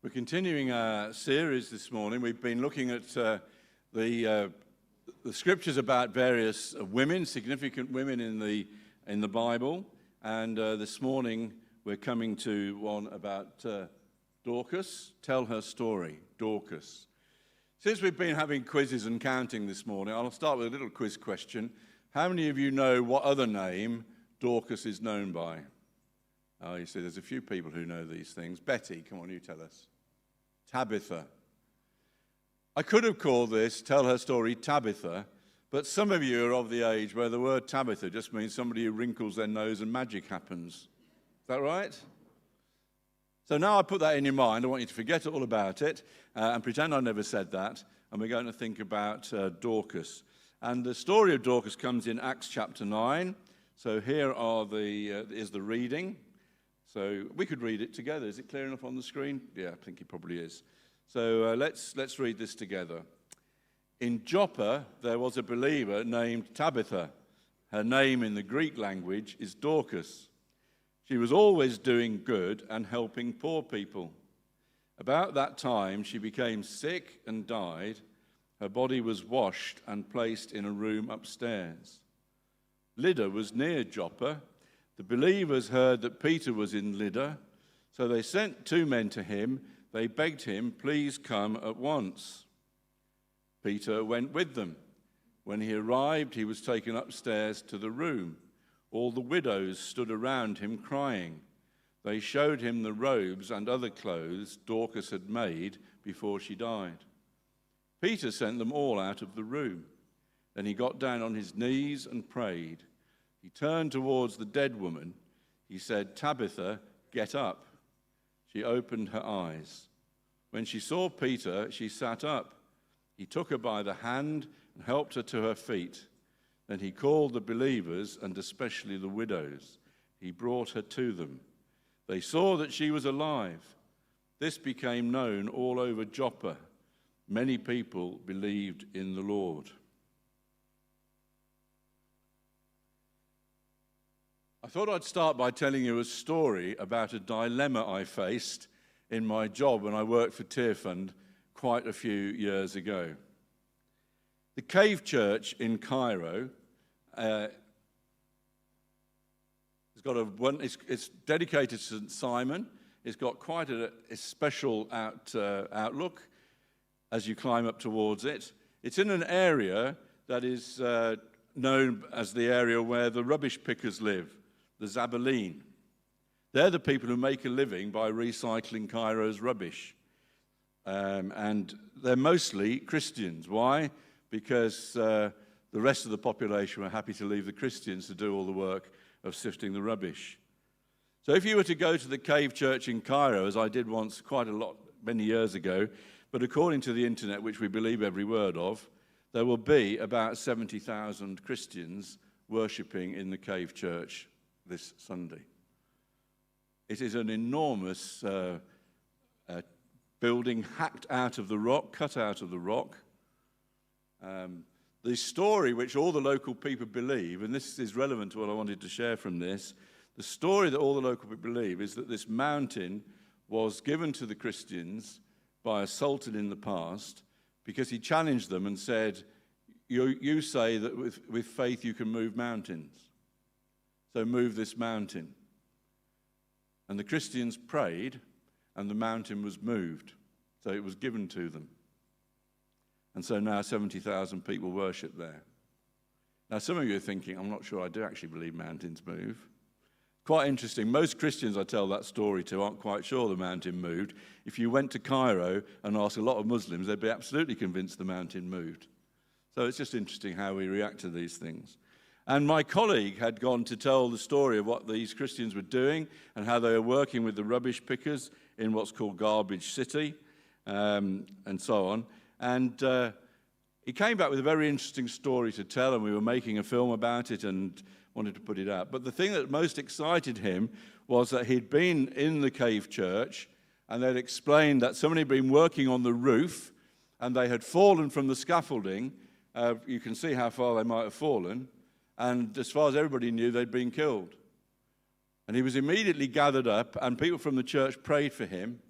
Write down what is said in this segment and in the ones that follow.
We're continuing our series this morning. We've been looking at the scriptures about various women, significant women in the Bible, and this morning we're coming to one about Dorcas. Tell her story, Dorcas. Since we've been having quizzes and counting this morning, I'll start with a little quiz question. How many of you know what other name Dorcas is known by? Oh, you see, there's a few people who know these things. Betty, come on, you tell us. Tabitha. I could have called this Tell Her Story Tabitha, but some of you are of the age where the word Tabitha just means somebody who wrinkles their nose and magic happens. Is that right? So now I put that in your mind. I want you to forget all about it and pretend I never said that, and we're going to think about Dorcas. And the story of Dorcas comes in Acts chapter 9. So here is the reading. So we could read it together. Is it clear enough on the screen? Yeah, I think it probably is. So let's read this together. In Joppa, there was a believer named Tabitha. Her name in the Greek language is Dorcas. She was always doing good and helping poor people. About that time, she became sick and died. Her body was washed and placed in a room upstairs. Lydda was near Joppa. The believers heard that Peter was in Lydda, so they sent 2 men to him. They begged him, "Please come at once." Peter went with them. When he arrived, he was taken upstairs to the room. All the widows stood around him crying. They showed him the robes and other clothes Dorcas had made before she died. Peter sent them all out of the room. Then he got down on his knees and prayed. He turned towards the dead woman. He said, "Tabitha, get up." She opened her eyes. When she saw Peter, she sat up. He took her by the hand and helped her to her feet. Then he called the believers and especially the widows. He brought her to them. They saw that she was alive. This became known all over Joppa. Many people believed in the Lord. I thought I'd start by telling you a story about a dilemma I faced in my job when I worked for Tear Fund quite a few years ago. The Cave Church in Cairo it's dedicated to St. Simon. It's got quite a special outlook as you climb up towards it. It's in an area that is known as the area where the rubbish pickers live. The Zabaleen. They're the people who make a living by recycling Cairo's rubbish. And they're mostly Christians. Why? Because the rest of the population were happy to leave the Christians to do all the work of sifting the rubbish. So if you were to go to the Cave Church in Cairo, as I did once many years ago, but according to the internet, which we believe every word of, there will be about 70,000 Christians worshipping in the Cave Church this Sunday. It is an enormous building hacked out of the rock, cut out of the rock. The story which all the local people believe, and this is relevant to what I wanted to share from this, the story that all the local people believe is that this mountain was given to the Christians by a sultan in the past because he challenged them and said, you say that with faith you can move mountains. So move this mountain. And the Christians prayed, and the mountain was moved. So it was given to them. And so now 70,000 people worship there. Now some of you are thinking, I'm not sure I do actually believe mountains move. Quite interesting. Most Christians I tell that story to aren't quite sure the mountain moved. If you went to Cairo and asked a lot of Muslims, they'd be absolutely convinced the mountain moved. So it's just interesting how we react to these things. And my colleague had gone to tell the story of what these Christians were doing and how they were working with the rubbish pickers in what's called Garbage City and so on. And he came back with a very interesting story to tell, and we were making a film about it and wanted to put it out. But the thing that most excited him was that he'd been in the Cave Church and they'd explained that somebody had been working on the roof and they had fallen from the scaffolding. You can see how far they might have fallen. And as far as everybody knew, they'd been killed. And he was immediately gathered up, and people from the church prayed for him,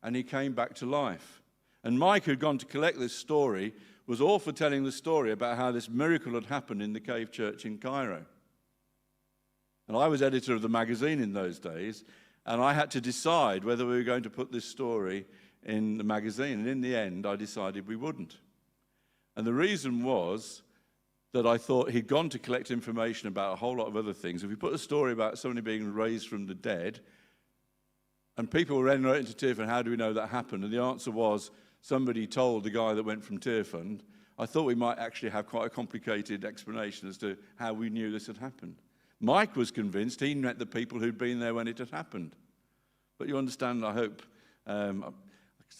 and he came back to life. And Mike, who'd gone to collect this story, was all for telling the story about how this miracle had happened in the cave church in Cairo. And I was editor of the magazine in those days, and I had to decide whether we were going to put this story in the magazine. And in the end, I decided we wouldn't. And the reason was that I thought he'd gone to collect information about a whole lot of other things. If we put a story about somebody being raised from the dead, and people were entering into Tearfund, how do we know that happened? And the answer was, somebody told the guy that went from Tearfund. I thought we might actually have quite a complicated explanation as to how we knew this had happened. Mike was convinced he met the people who'd been there when it had happened. But you understand, I hope, some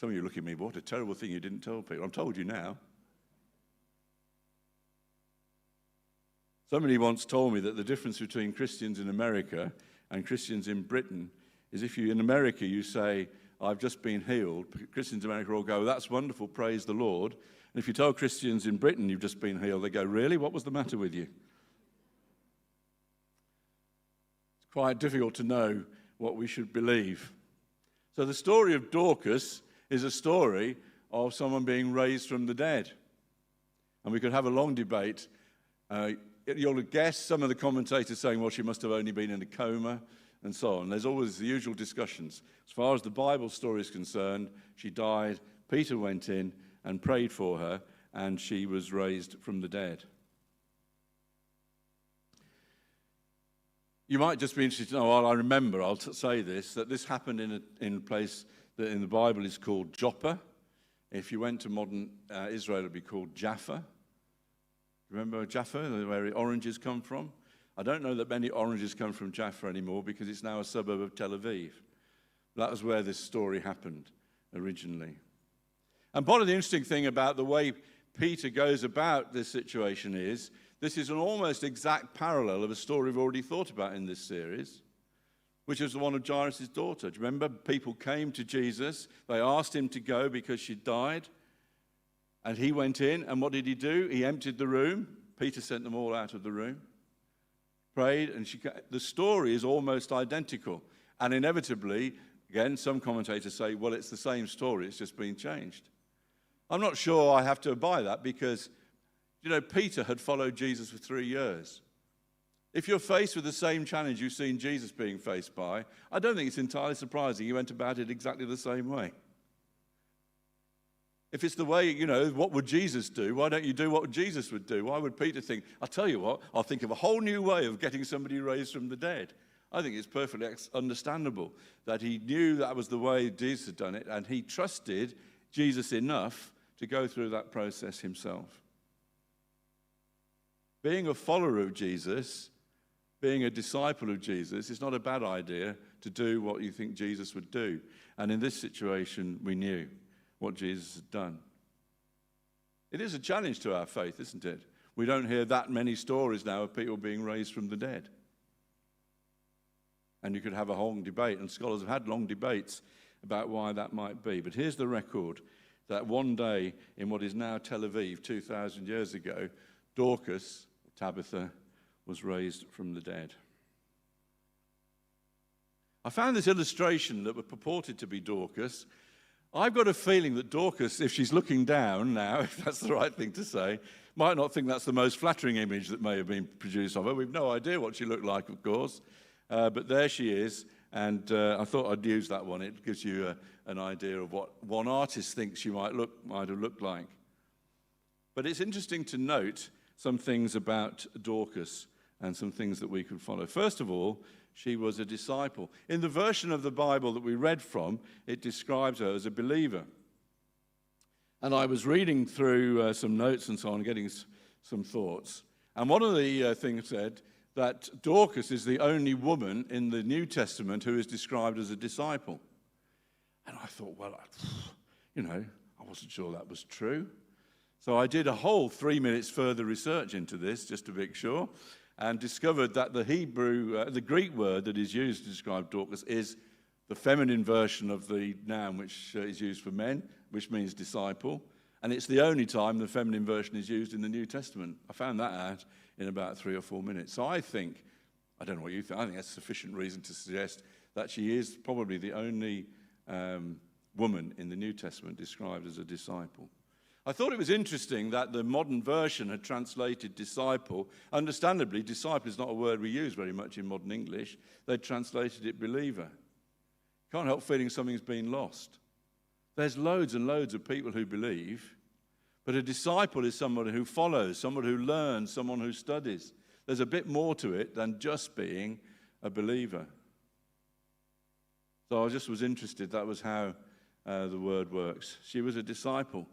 of you look at me, what a terrible thing you didn't tell people. I've told you now. Somebody once told me that the difference between Christians in America and Christians in Britain is if you, in America, you say, I've just been healed, Christians in America all go, that's wonderful, praise the Lord. And if you tell Christians in Britain you've just been healed, they go, really? What was the matter with you? It's quite difficult to know what we should believe. So the story of Dorcas is a story of someone being raised from the dead. And we could have a long debate. You'll guess some of the commentators saying, well, she must have only been in a coma, and so on. There's always the usual discussions. As far as the Bible story is concerned, she died, Peter went in and prayed for her, and she was raised from the dead. You might just be interested to know, well, I remember, I'll say this, that this happened in a place that in the Bible is called Joppa. If you went to modern Israel, it would be called Jaffa. Remember Jaffa, where oranges come from? I don't know that many oranges come from Jaffa anymore because it's now a suburb of Tel Aviv. That was where this story happened originally. And part of the interesting thing about the way Peter goes about this situation is, this is an almost exact parallel of a story we've already thought about in this series, which is the one of Jairus' daughter. Do you remember? People came to Jesus. They asked him to go because she died. And he went in, and what did he do? He emptied the room. Peter sent them all out of the room, prayed, and the story is almost identical. And inevitably, again, some commentators say, well, it's the same story, it's just been changed. I'm not sure I have to buy that because, Peter had followed Jesus for 3 years. If you're faced with the same challenge you've seen Jesus being faced by, I don't think it's entirely surprising he went about it exactly the same way. If it's the way, what would Jesus do? Why don't you do what Jesus would do? Why would Peter think, I'll tell you what, I'll think of a whole new way of getting somebody raised from the dead? I think it's perfectly understandable that he knew that was the way Jesus had done it, and he trusted Jesus enough to go through that process himself. Being a follower of Jesus, being a disciple of Jesus, is not a bad idea to do what you think Jesus would do. And in this situation, we knew what Jesus had done. It is a challenge to our faith, isn't it? We don't hear that many stories now of people being raised from the dead. And you could have a whole debate, and scholars have had long debates about why that might be. But here's the record, that one day in what is now Tel Aviv, 2,000 years ago, Dorcas, Tabitha, was raised from the dead. I found this illustration that was purported to be Dorcas. I've got a feeling that Dorcas, if she's looking down now, if that's the right thing to say, might not think that's the most flattering image that may have been produced of her. We've no idea what she looked like, of course. But there she is, and I thought I'd use that one. It gives you an idea of what one artist thinks she might have looked like. But it's interesting to note some things about Dorcas and some things that we could follow. First of all, she was a disciple. In the version of the Bible that we read from, it describes her as a believer. And I was reading through some notes and so on, getting some thoughts. And one of the things said that Dorcas is the only woman in the New Testament who is described as a disciple. And I thought, well, I wasn't sure that was true. So I did a whole 3 minutes further research into this, just to make sure, and discovered that the Greek word that is used to describe Dorcas is the feminine version of the noun which is used for men, which means disciple. And it's the only time the feminine version is used in the New Testament. I found that out in about 3 or 4 minutes. So I don't know what you think, I think that's sufficient reason to suggest that she is probably the only woman in the New Testament described as a disciple. I thought it was interesting that the modern version had translated disciple. Understandably, disciple is not a word we use very much in modern English. They translated it believer. Can't help feeling something's been lost. There's loads and loads of people who believe, but a disciple is someone who follows, someone who learns, someone who studies. There's a bit more to it than just being a believer. So I just was interested. That was how the word works. She was a disciple.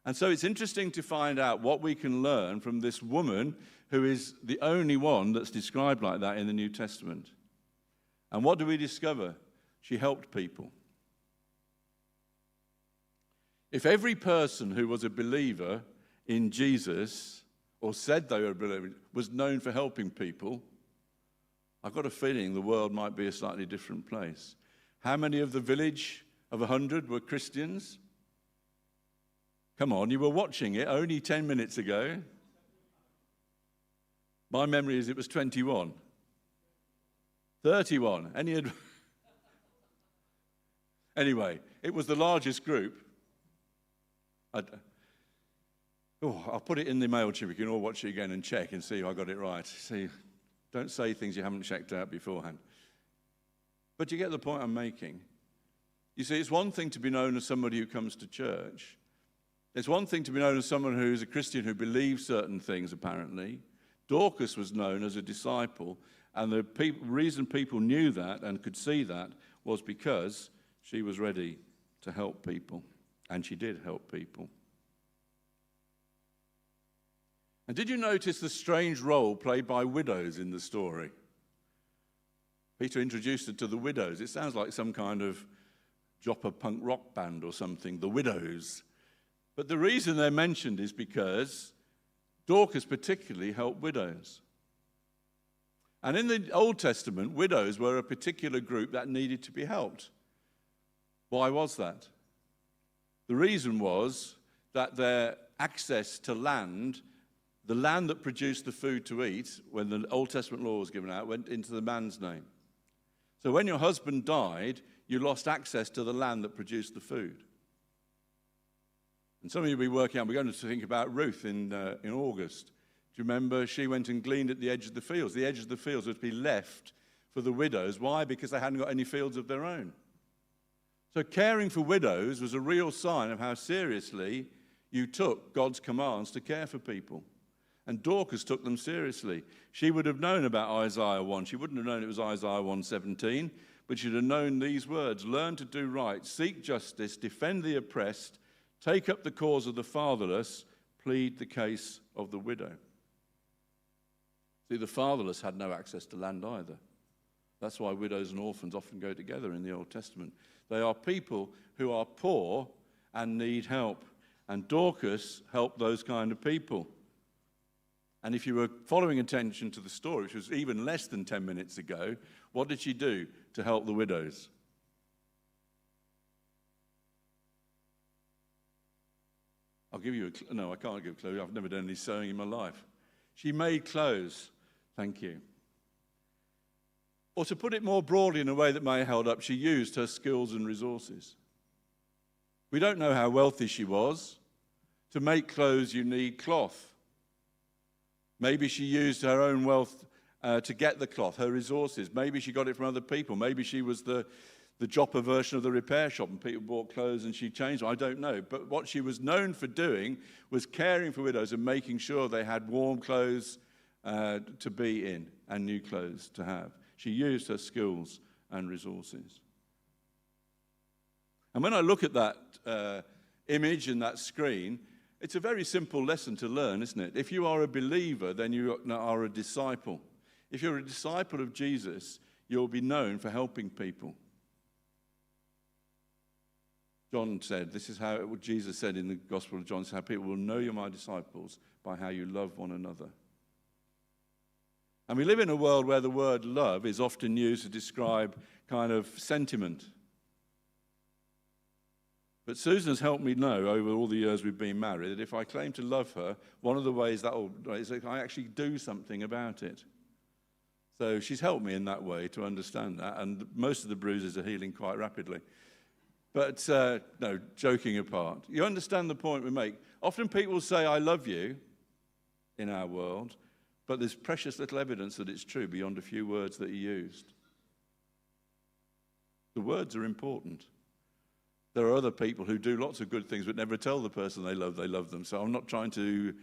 And so it's interesting to find out what we can learn from this woman who is the only one that's described like that in the New Testament. And what do we discover? She helped people. If every person who was a believer in Jesus, or said they were a believer, was known for helping people, I've got a feeling the world might be a slightly different place. How many of the village of 100 were Christians? Come on, you were watching it only 10 minutes ago. My memory is it was 21. 31. Anyway, it was the largest group. I'll put it in the MailChimp. You can all watch it again and check and see if I got it right. See, don't say things you haven't checked out beforehand. But you get the point I'm making. You see, it's one thing to be known as somebody who comes to church. It's one thing to be known as someone who is a Christian who believes certain things, apparently. Dorcas was known as a disciple, and the reason people knew that and could see that was because she was ready to help people, and she did help people. And did you notice the strange role played by widows in the story? Peter introduced her to the widows. It sounds like some kind of Joppa punk rock band or something, the Widows. But the reason they're mentioned is because Dorcas particularly helped widows. And in the Old Testament, widows were a particular group that needed to be helped. Why was that? The reason was that their access to land, the land that produced the food to eat, when the Old Testament law was given out, went into the man's name. So when your husband died, you lost access to the land that produced the food. And some of you will be working out, we're going to think about Ruth in August. Do you remember she went and gleaned at the edge of the fields? The edge of the fields was to be left for the widows. Why? Because they hadn't got any fields of their own. So caring for widows was a real sign of how seriously you took God's commands to care for people. And Dorcas took them seriously. She would have known about Isaiah 1. She wouldn't have known it was Isaiah 1:17, but she'd have known these words: learn to do right, seek justice, defend the oppressed, take up the cause of the fatherless, plead the case of the widow. See, the fatherless had no access to land either. That's why widows and orphans often go together in the Old Testament. They are people who are poor and need help. And Dorcas helped those kind of people. And if you were following attention to the story, which was even less than 10 minutes ago, what did she do to help the widows? I'll give you a no, I can't give a clue. I've never done any sewing in my life. She made clothes. Thank you. Or to put it more broadly in a way that may have held up, she used her skills and resources. We don't know how wealthy she was. To make clothes, you need cloth. Maybe she used her own wealth to get the cloth, her resources. Maybe she got it from other people. Maybe she was the Joppa version of the repair shop and people bought clothes and she changed them. I don't know. But what she was known for doing was caring for widows and making sure they had warm clothes to be in and new clothes to have. She used her skills and resources. And when I look at that image and that screen, it's a very simple lesson to learn, isn't it? If you are a believer, then you are a disciple. If you're a disciple of Jesus, you'll be known for helping people. John said, this is how Jesus said in the Gospel of John, how people will know you're my disciples by how you love one another. And we live in a world where the word love is often used to describe kind of sentiment. But Susan has helped me know over all the years we've been married that if I claim to love her, one of the ways that is that I actually do something about it. So she's helped me in that way to understand that, and most of the bruises are healing quite rapidly. But no, joking apart. You understand the point we make. Often people say, I love you in our world, but there's precious little evidence that it's true beyond a few words that he used. The words are important. There are other people who do lots of good things but never tell the person they love them. So I'm not trying to,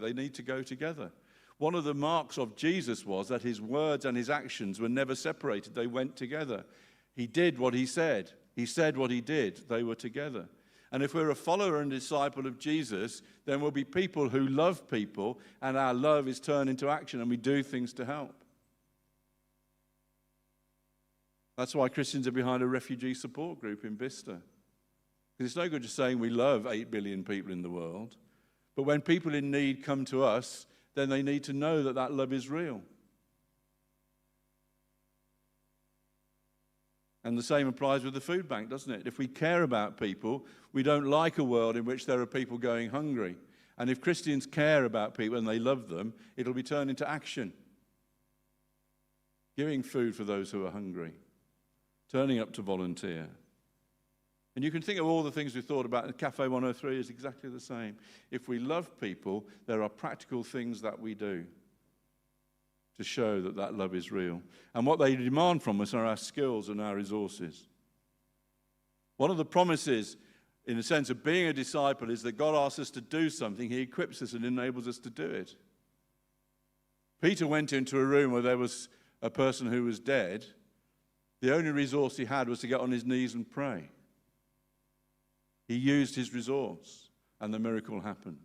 they need to go together. One of the marks of Jesus was that his words and his actions were never separated. They went together. He did what he said. He said what he did. They were together. And if we're a follower and disciple of Jesus, then we'll be people who love people, and our love is turned into action, and we do things to help. That's why Christians are behind a refugee support group in Bicester. Because it's no good just saying we love 8 billion people in the world, but when people in need come to us, then they need to know that that love is real. And the same applies with the food bank, doesn't it? If we care about people, we don't like a world in which there are people going hungry. And if Christians care about people and they love them, it'll be turned into action. Giving food for those who are hungry. Turning up to volunteer. And you can think of all the things we thought about, and Cafe 103 is exactly the same. If we love people, there are practical things that we do to show that that love is real. And what they demand from us are our skills and our resources. One of the promises, in the sense of being a disciple, is that God asks us to do something. He equips us and enables us to do it. Peter went into a room where there was a person who was dead. The only resource he had was to get on his knees and pray. He used his resource, and the miracle happened.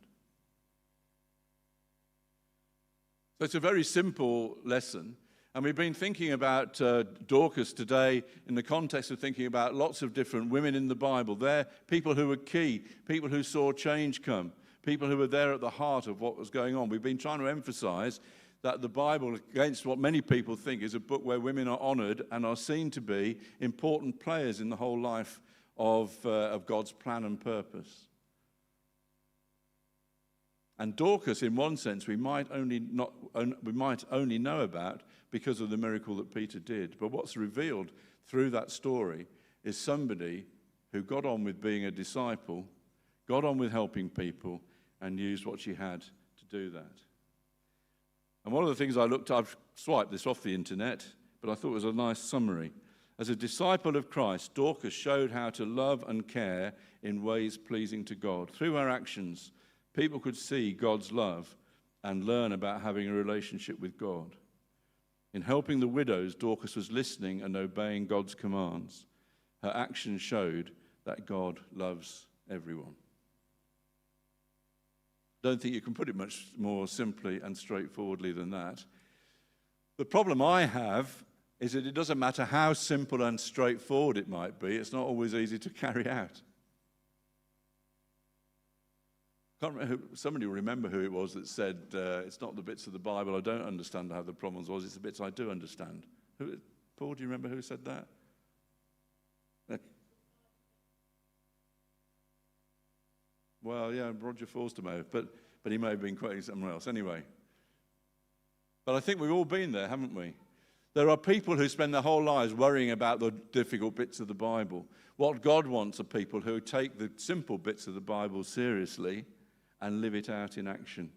So it's a very simple lesson, and we've been thinking about Dorcas today in the context of thinking about lots of different women in the Bible. They're people who were key, people who saw change come, people who were there at the heart of what was going on. We've been trying to emphasize that the Bible, against what many people think, is a book where women are honored and are seen to be important players in the whole life of God's plan and purpose. And Dorcas, in one sense, we might only know about because of the miracle that Peter did. But what's revealed through that story is somebody who got on with being a disciple, got on with helping people, and used what she had to do that. And one of the things I've swiped this off the internet, but I thought it was a nice summary. As a disciple of Christ, Dorcas showed how to love and care in ways pleasing to God. Through her actions, people could see God's love and learn about having a relationship with God. In helping the widows, Dorcas was listening and obeying God's commands. Her actions showed that God loves everyone. I don't think you can put it much more simply and straightforwardly than that. The problem I have is that it doesn't matter how simple and straightforward it might be, it's not always easy to carry out. Can't remember somebody will remember who it was that said, it's not the bits of the Bible I don't understand how the problems was, it's the bits I do understand. Paul, do you remember who said that? Well, yeah, Roger Forster may have, but he may have been quoting someone else. Anyway. But I think we've all been there, haven't we? There are people who spend their whole lives worrying about the difficult bits of the Bible. What God wants are people who take the simple bits of the Bible seriously and live it out in action.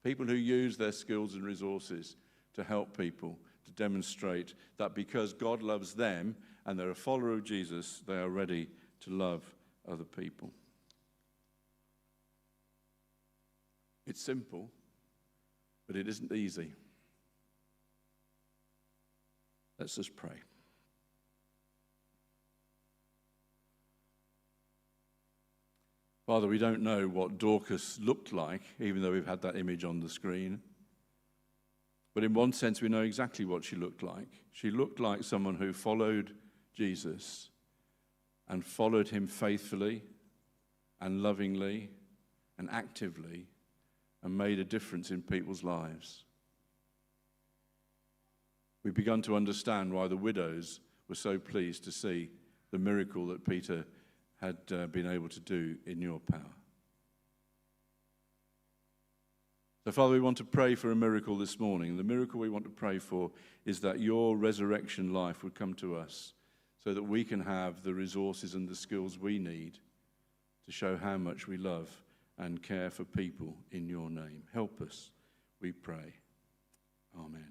People who use their skills and resources to help people, to demonstrate that because God loves them and they're a follower of Jesus, they are ready to love other people. It's simple, but it isn't easy. Let's just pray. Father, we don't know what Dorcas looked like, even though we've had that image on the screen. But in one sense, we know exactly what she looked like. She looked like someone who followed Jesus and followed him faithfully and lovingly and actively and made a difference in people's lives. We've begun to understand why the widows were so pleased to see the miracle that Peter had been able to do in your power. So, Father, we want to pray for a miracle this morning. The miracle we want to pray for is that your resurrection life would come to us so that we can have the resources and the skills we need to show how much we love and care for people in your name. Help us, we pray. Amen.